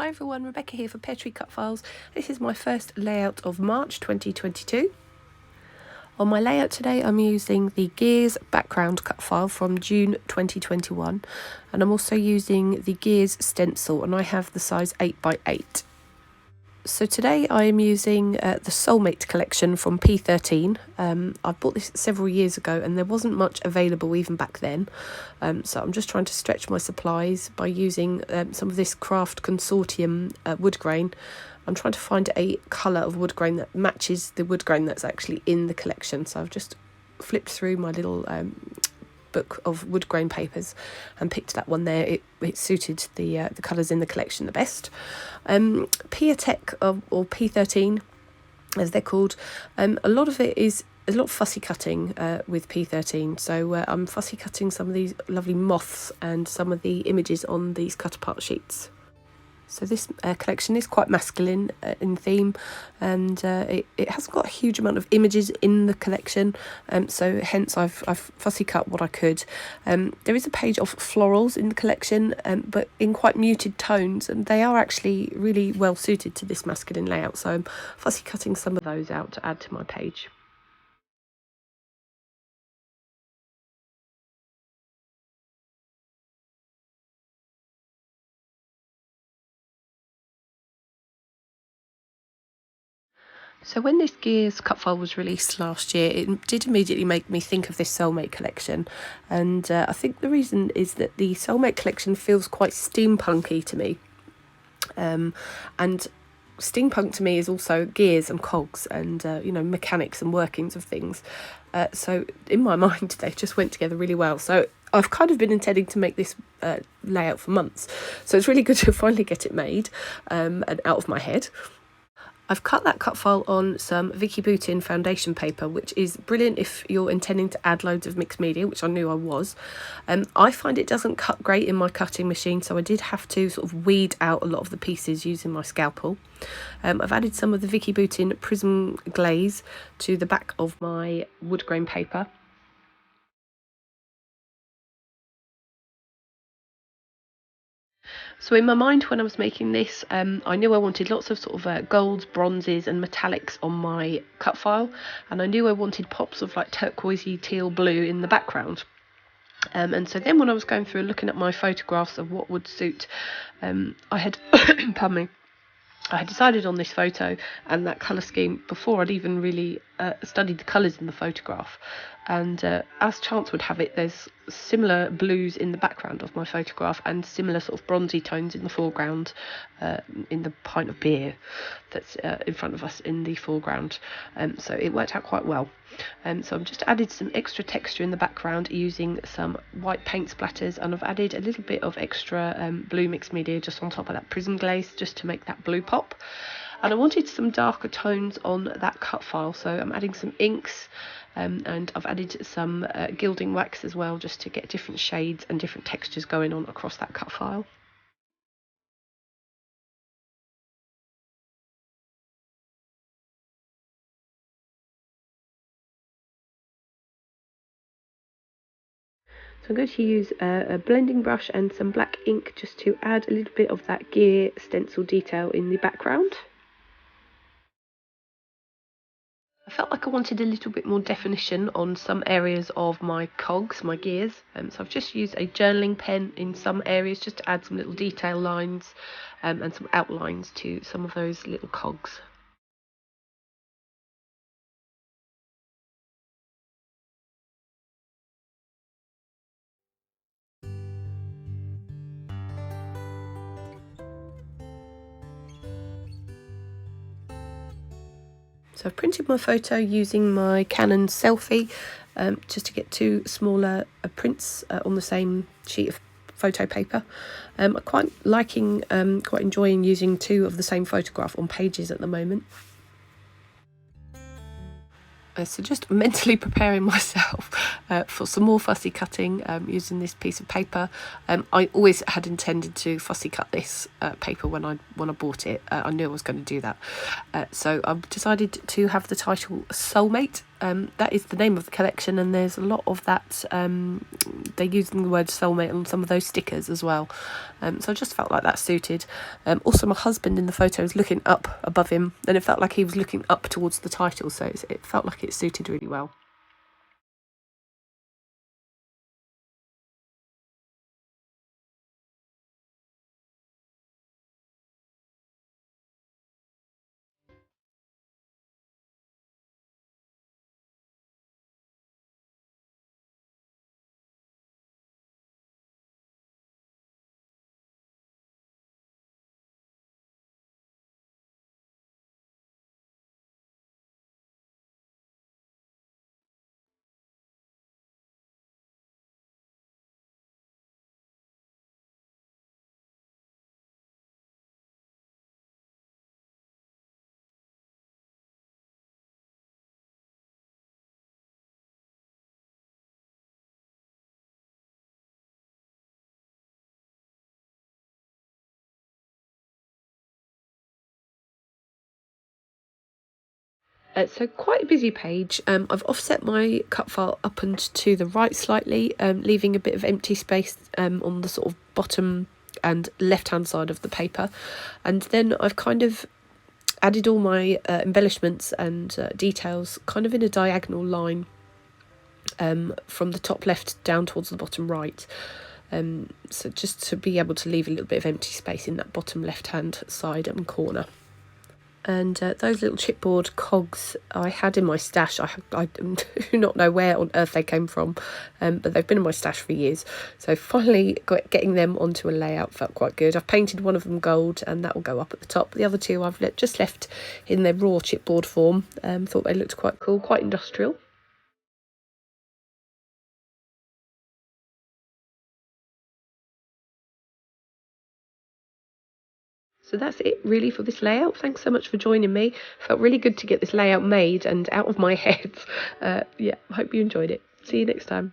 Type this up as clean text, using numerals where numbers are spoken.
Hi everyone, Rebecca here for Peartree Cutfiles. This is my first layout of March 2022. On my layout today I'm using the Gears background cut file from June 2021, and I'm also using the Gears stencil, and I have the size 8x8. So today I am using the Soulmate collection from P13. I bought this several years ago and there wasn't much available even back then. So I'm just trying to stretch my supplies by using some of this Craft Consortium wood grain. I'm trying to find a colour of wood grain that matches the wood grain that's actually in the collection. So I've just flipped through my little book of wood grain papers and picked that one there. It suited the colours in the collection the best. Peartech or P13 as they're called, a lot of it is a lot of fussy cutting with P13, so I'm fussy cutting some of these lovely moths and some of the images on these cut apart sheets. So this collection is quite masculine in theme, and it hasn't got a huge amount of images in the collection, so hence I've fussy cut what I could. There is a page of florals in the collection, but in quite muted tones, and they are actually really well suited to this masculine layout, so I'm fussy cutting some of those out to add to my page. So when this Gears cut file was released last year, it did immediately make me think of this Soulmate collection, and I think the reason is that the Soulmate collection feels quite steampunky to me, and steampunk to me is also gears and cogs and mechanics and workings of things. So in my mind they just went together really well. So I've kind of been intending to make this layout for months, so it's really good to finally get it made and out of my head. I've cut that cut file on some Vicky Boutin foundation paper, which is brilliant if you're intending to add loads of mixed media, which I knew I was. I find it doesn't cut great in my cutting machine, so I did have to sort of weed out a lot of the pieces using my scalpel. I've added some of the Vicky Boutin Prism glaze to the back of my wood grain paper. So in my mind when I was making this, I knew I wanted lots of sort of golds, bronzes and metallics on my cut file, and I knew I wanted pops of like turquoisey teal blue in the background. And so then when I was going through and looking at my photographs of what would suit, I had pardon me, I had decided on this photo and that colour scheme before I'd even really studied the colours in the photograph. And as chance would have it, there's similar blues in the background of my photograph and similar sort of bronzy tones in the foreground, in the pint of beer that's in front of us in the foreground. So it worked out quite well. So I've just added some extra texture in the background using some white paint splatters, and I've added a little bit of extra blue mixed media just on top of that prism glaze just to make that blue pop. And I wanted some darker tones on that cut file, so I'm adding some inks, and I've added some gilding wax as well, just to get different shades and different textures going on across that cut file. So I'm going to use a blending brush and some black ink just to add a little bit of that gear stencil detail in the background. I felt like I wanted a little bit more definition on some areas of my cogs, my gears, so I've just used a journaling pen in some areas just to add some little detail lines and some outlines to some of those little cogs. So I've printed my photo using my Canon selfie just to get two smaller prints on the same sheet of photo paper. I'm quite enjoying using two of the same photograph on pages at the moment. So just mentally preparing myself for some more fussy cutting using this piece of paper. I always had intended to fussy cut this paper when I bought it. I knew I was going to do that. So I've decided to have the title Soulmate that is the name of the collection, and there's a lot of that. They're using the word soulmate on some of those stickers as well. So I just felt like that suited. Also, my husband in the photo is looking up above him, and it felt like he was looking up towards the title, so it felt like it suited really well. So quite a busy page. I've offset my cut file up and to the right slightly, leaving a bit of empty space on the sort of bottom and left-hand side of the paper. And then I've kind of added all my embellishments and details kind of in a diagonal line from the top left down towards the bottom right. So just to be able to leave a little bit of empty space in that bottom left-hand side and corner. And those little chipboard cogs I had in my stash. I do not know where on earth they came from, but they've been in my stash for years. So finally getting them onto a layout felt quite good. I've painted one of them gold, and that will go up at the top. The other two I've just left in their raw chipboard form. Thought they looked quite cool, quite industrial. So that's it really for this layout. Thanks so much for joining me. Felt really good to get this layout made and out of my head. Yeah, I hope you enjoyed it. See you next time.